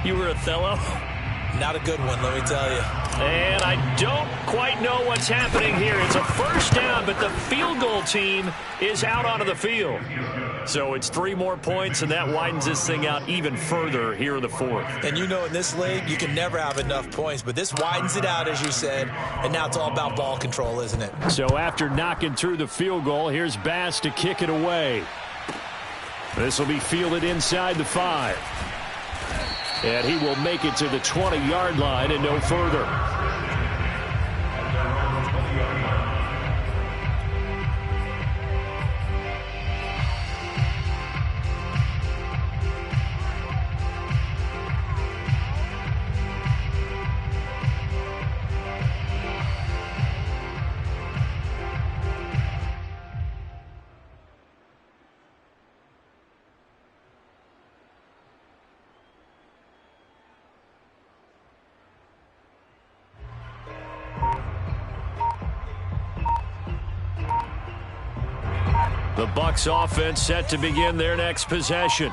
You were Othello? Not a good one, let me tell you. And I don't quite know what's happening here. It's a first down, but the field goal team is out onto the field. So it's 3 more points, and that widens this thing out even further here in the fourth. And you know in this league, you can never have enough points, but this widens it out, as you said, and now it's all about ball control, isn't it? So after knocking through the field goal, here's Bass to kick it away. This will be fielded inside the 5. And he will make it to the 20-yard line and no further. The Bucs offense set to begin their next possession.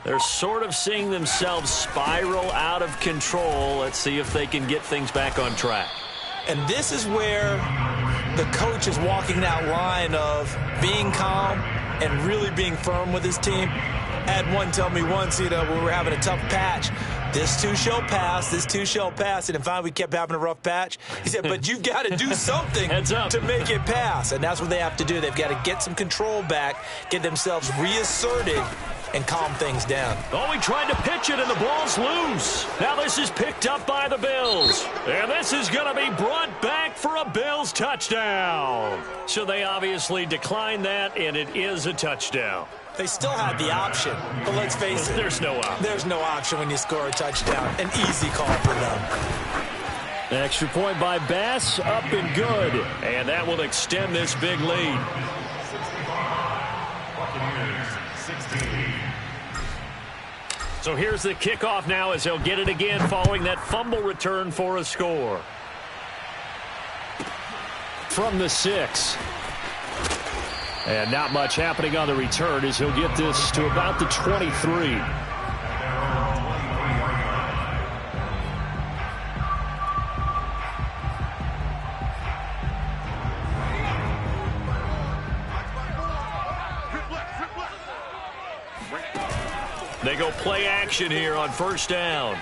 They're sort of seeing themselves spiral out of control. Let's see if they can get things back on track. And this is where the coach is walking that line of being calm and really being firm with his team. I had one tell me once, when we were having a tough patch, this too shall pass, this too shall pass. And finally we kept having a rough patch. He said, but you've got to do something to make it pass. And that's what they have to do. They've got to get some control back, get themselves reasserted, and calm things down. Oh, he tried to pitch it, and the ball's loose. Now this is picked up by the Bills. And this is going to be brought back for a Bills touchdown. So they obviously declined that, and it is a touchdown. They still had the option, but let's face it. There's no option. There's no option when you score a touchdown. An easy call for them. Extra point by Bass, up and good. And that will extend this big lead. So here's the kickoff now as he'll get it again following that fumble return for a score. From the 6. And not much happening on the return as he'll get this to about the 23. They go play action here on first down.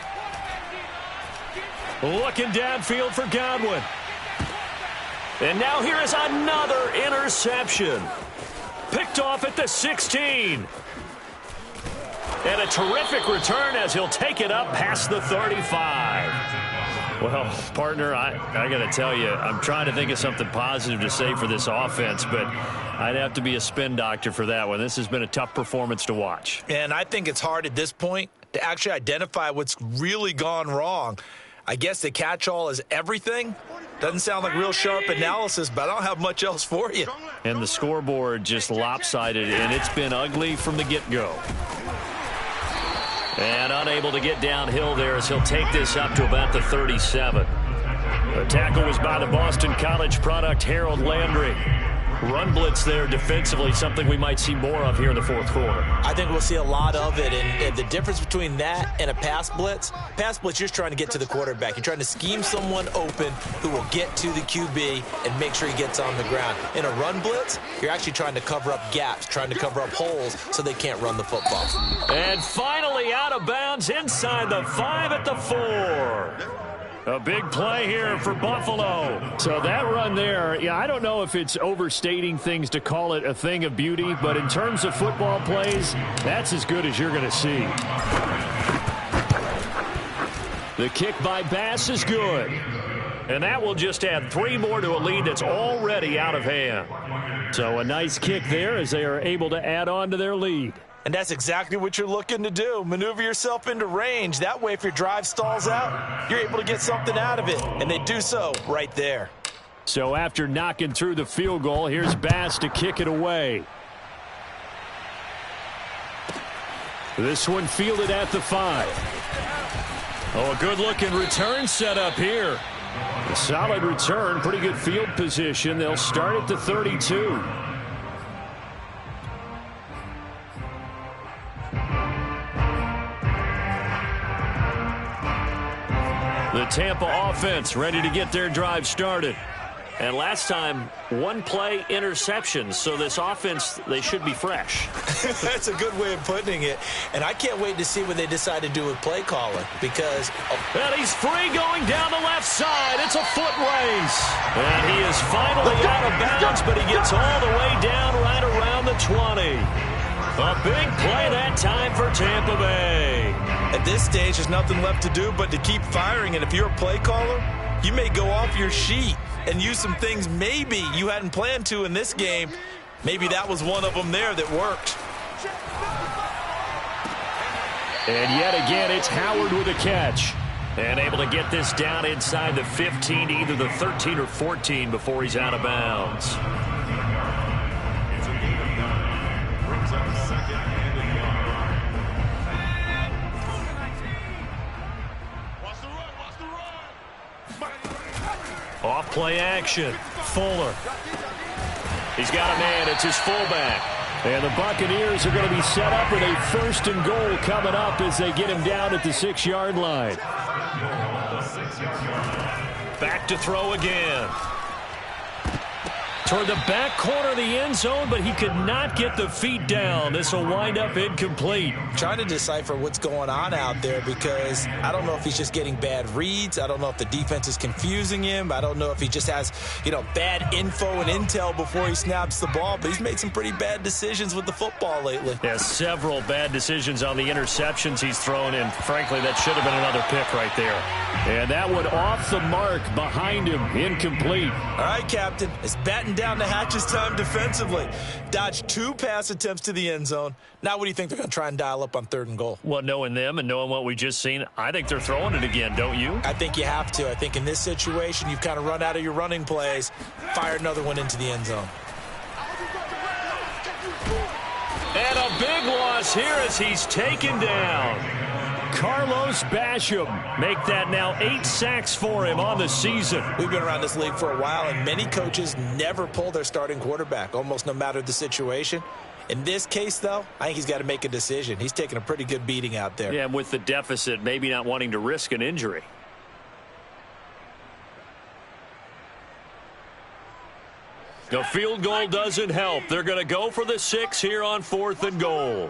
Looking downfield for Godwin. And now here is another interception. Picked off at the 16. And a terrific return as he'll take it up past the 35. Well, partner, I got to tell you, I'm trying to think of something positive to say for this offense, but I'd have to be a spin doctor for that one. This has been a tough performance to watch. And I think it's hard at this point to actually identify what's really gone wrong. I guess the catch-all is everything. Doesn't sound like real sharp analysis, but I don't have much else for you. And the scoreboard just lopsided, and it's been ugly from the get-go. And unable to get downhill there as he'll take this up to about the 37. The tackle was by the Boston College product, Harold Landry. Run blitz there defensively, something we might see more of here in the fourth quarter. I think we'll see a lot of it, and the difference between that and a pass blitz, you're just trying to get to the quarterback. You're trying to scheme someone open who will get to the QB and make sure he gets on the ground. In a run blitz, you're actually trying to cover up gaps, trying to cover up holes so they can't run the football. And finally out of bounds inside the 5 at the 4. A big play here for Buffalo. So that run there, I don't know if it's overstating things to call it a thing of beauty, but in terms of football plays, that's as good as you're going to see. The kick by Bass is good. And that will just add 3 more to a lead that's already out of hand. So a nice kick there as they are able to add on to their lead. And that's exactly what you're looking to do. Maneuver yourself into range. That way, if your drive stalls out, you're able to get something out of it. And they do so right there. So after knocking through the field goal, here's Bass to kick it away. This one fielded at the 5. Oh, a good-looking return set up here. A solid return, pretty good field position. They'll start at the 32. The Tampa offense ready to get their drive started. And last time, one play interceptions. So this offense, they should be fresh. That's a good way of putting it. And I can't wait to see what they decide to do with play calling because... And he's free going down the left side. It's a foot race. And he is finally out of bounds, but he gets all the way down right around the 20. A big play that time for Tampa Bay. At this stage, there's nothing left to do but to keep firing. And if you're a play caller, you may go off your sheet and use some things maybe you hadn't planned to in this game. Maybe that was one of them there that worked. And yet again, it's Howard with a catch. And able to get this down inside the 15, either the 13 or 14 before he's out of bounds. It's a gain of 9. Brings up second and a yard. Off play action. Fuller. He's got a man. It's his fullback. And the Buccaneers are going to be set up with a 1st and goal coming up as they get him down at the 6-yard line. Back to throw again. Toward the back corner of the end zone, but he could not get the feet down. This will wind up incomplete. Trying to decipher what's going on out there because I don't know if he's just getting bad reads. I don't know if the defense is confusing him. I don't know if he just has, bad info and intel before he snaps the ball. But he's made some pretty bad decisions with the football lately. Yeah, several bad decisions on the interceptions he's thrown, and frankly, that should have been another pick right there. And that one off the mark behind him, incomplete. All right, Captain, it's batting down the hatches time defensively. Dodged 2 pass attempts to the end zone. Now what do you think they're going to try and dial up on 3rd and goal? Well, knowing them and knowing what we just seen, I think they're throwing it again, don't you? I think you have to. I think in this situation, you've kind of run out of your running plays. Fire another one into the end zone. And a big loss here as he's taken down. Carlos Basham make that now 8 sacks for him on the season. We've been around this league for a while, and many coaches never pull their starting quarterback, almost no matter the situation. In this case, though, I think he's got to make a decision. He's taking a pretty good beating out there. Yeah, and with the deficit, maybe not wanting to risk an injury. The field goal doesn't help. They're going to go for the 6 here on 4th and goal.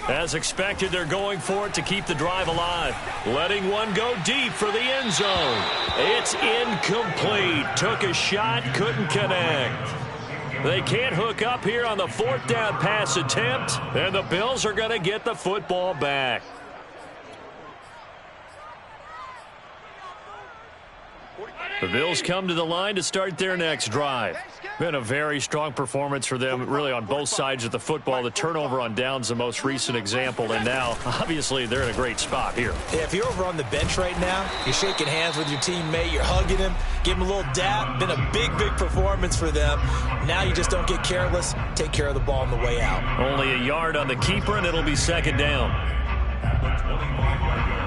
As expected, they're going for it to keep the drive alive. Letting one go deep for the end zone. It's incomplete. Took a shot, couldn't connect. They can't hook up here on the 4th down pass attempt, and the Bills are going to get the football back. The Bills come to the line to start their next drive. Been a very strong performance for them, really, on both sides of the football. The turnover on downs, the most recent example, and now, obviously, they're in a great spot here. Yeah, if you're over on the bench right now, you're shaking hands with your teammate, you're hugging him, give him a little dap. Been a big, big performance for them. Now you just don't get careless. Take care of the ball on the way out. Only a yard on the keeper, and it'll be 2nd down. At the 25-yard line.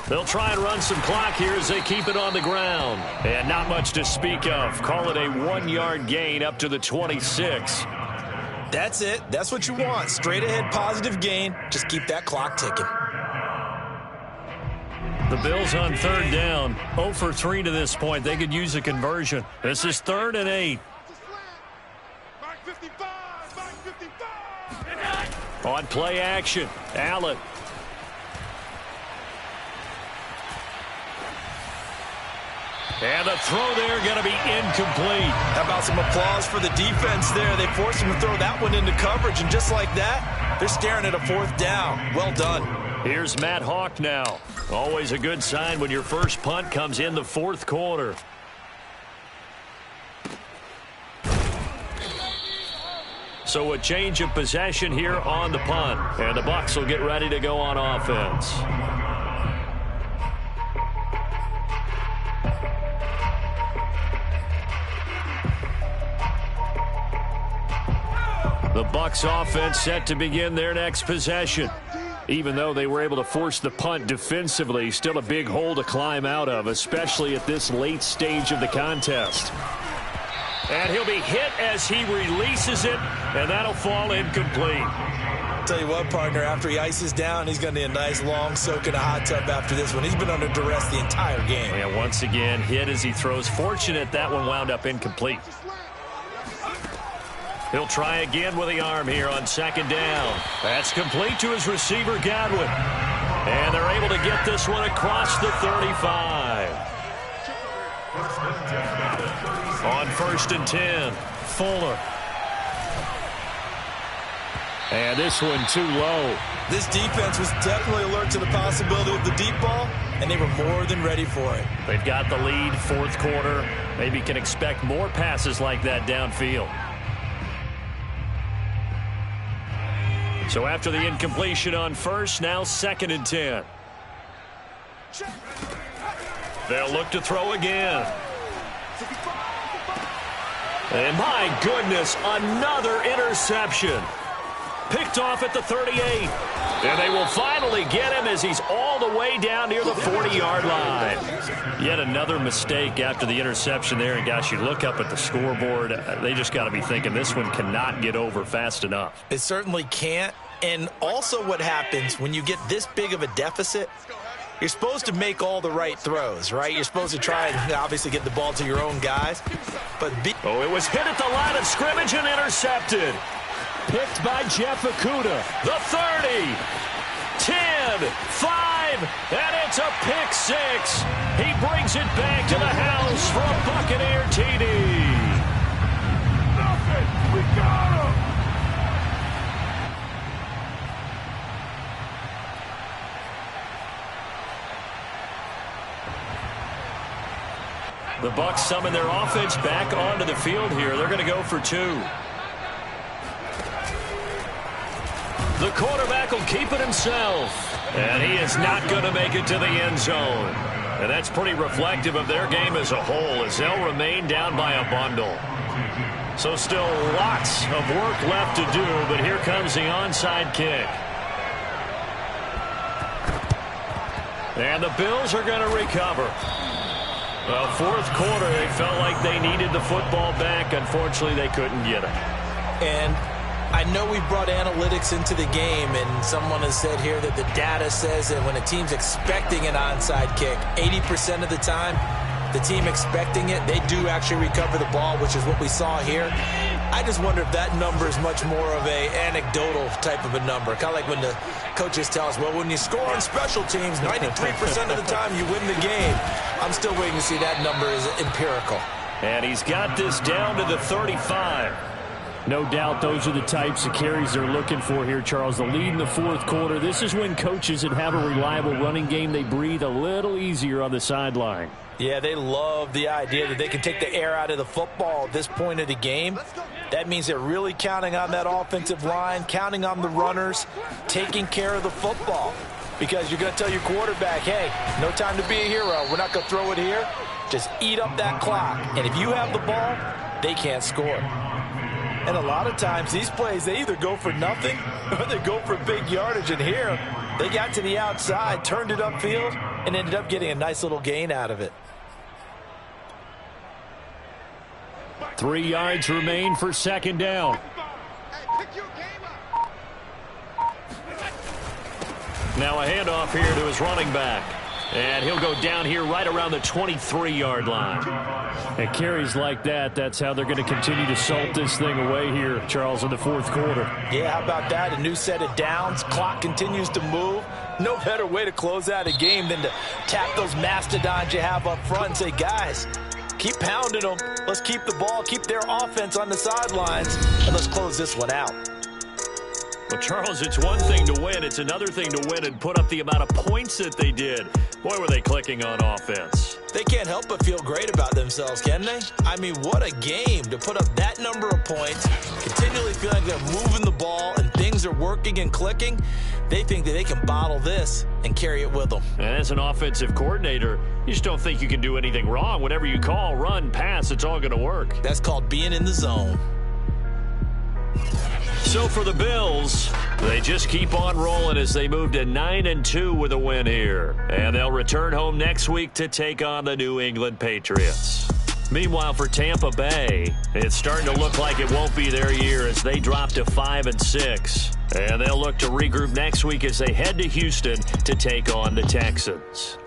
They'll try and run some clock here as they keep it on the ground. And not much to speak of. Call it a 1-yard gain up to the 26. That's it. That's what you want. Straight ahead positive gain. Just keep that clock ticking. The Bills on 3rd down. 0 for 3 to this point. They could use a conversion. This is 3rd and 8. On play action, Allen. And the throw there going to be incomplete. How about some applause for the defense there? They forced him to throw that one into coverage, and just like that, they're staring at a 4th down. Well done. Here's Matt Hawk now. Always a good sign when your first punt comes in the 4th quarter. So a change of possession here on the punt. And the Bucs will get ready to go on offense. The Bucs offense set to begin their next possession. Even though they were able to force the punt defensively, still a big hole to climb out of, especially at this late stage of the contest. And he'll be hit as he releases it, and that'll fall incomplete. Tell you what, partner, after he ices down, he's going to need a nice long soak in a hot tub after this one. He's been under duress the entire game. And once again, hit as he throws. Fortunate that one wound up incomplete. He'll try again with the arm here on second down. That's complete to his receiver, Godwin. And they're able to get this one across the 35. On 1st and 10, Fuller. And this one too low. This defense was definitely alert to the possibility of the deep ball, and they were more than ready for it. They've got the lead, 4th quarter. Maybe can expect more passes like that downfield. So after the incompletion on 1st, now 2nd and 10. They'll look to throw again. And my goodness, another interception. Picked off at the 38. And they will finally get him as he's all the way down near the 40-yard line. Yet another mistake after the interception there. And, gosh, you look up at the scoreboard, they just got to be thinking this one cannot get over fast enough. It certainly can't. And also what happens when you get this big of a deficit, you're supposed to make all the right throws, right? You're supposed to try and obviously get the ball to your own guys. But it was hit at the line of scrimmage and intercepted. Picked by Jeff Okudah. The 30, 10, 5, and it's a pick 6. He brings it back to the house for a Buccaneer TD. Nothing. We got him. The Bucs summon their offense back onto the field here. They're going to go for 2. The quarterback will keep it himself. And he is not going to make it to the end zone. And that's pretty reflective of their game as a whole, as they'll remain down by a bundle. So still lots of work left to do, but here comes the onside kick. And the Bills are going to recover. Well, 4th quarter, they felt like they needed the football back. Unfortunately, they couldn't get it. And I know we brought analytics into the game, and someone has said here that the data says that when a team's expecting an onside kick, 80% of the time, the team expecting it, they do actually recover the ball, which is what we saw here. I just wonder if that number is much more of a anecdotal type of a number. Kind of like when the coaches tell us, well, when you score on special teams, 93% of the time you win the game. I'm still waiting to see that number is empirical. And he's got this down to the 35. No doubt those are the types of carries they're looking for here, Charles. The lead in the 4th quarter. This is when coaches that have a reliable running game, they breathe a little easier on the sideline. Yeah, they love the idea that they can take the air out of the football at this point of the game. That means they're really counting on that offensive line, counting on the runners, taking care of the football. Because you're going to tell your quarterback, hey, no time to be a hero. We're not going to throw it here. Just eat up that clock. And if you have the ball, they can't score. And a lot of times, these plays, they either go for nothing or they go for big yardage. And here, they got to the outside, turned it upfield, and ended up getting a nice little gain out of it. 3 yards remain for 2nd down. Now a handoff here to his running back. And he'll go down here right around the 23-yard line. And carries like that, that's how they're going to continue to salt this thing away here, Charles, in the 4th quarter. Yeah, how about that? A new set of downs. Clock continues to move. No better way to close out a game than to tap those mastodons you have up front and say, guys, keep pounding them. Let's keep the ball, keep their offense on the sidelines, and let's close this one out. Well, Charles, it's one thing to win. It's another thing to win and put up the amount of points that they did. Boy, were they clicking on offense. They can't help but feel great about themselves, can they? I mean, what a game to put up that number of points, continually feeling like they're moving the ball and things are working and clicking. They think that they can bottle this and carry it with them. And as an offensive coordinator, you just don't think you can do anything wrong. Whatever you call, run, pass, it's all going to work. That's called being in the zone. So for the Bills, They just keep on rolling as they move to 9-2 with a win here. And they'll return home next week to take on the New England Patriots. Meanwhile, for Tampa Bay, it's starting to look like it won't be their year as they drop to 5-6. And they'll look to regroup next week as they head to Houston to take on the Texans.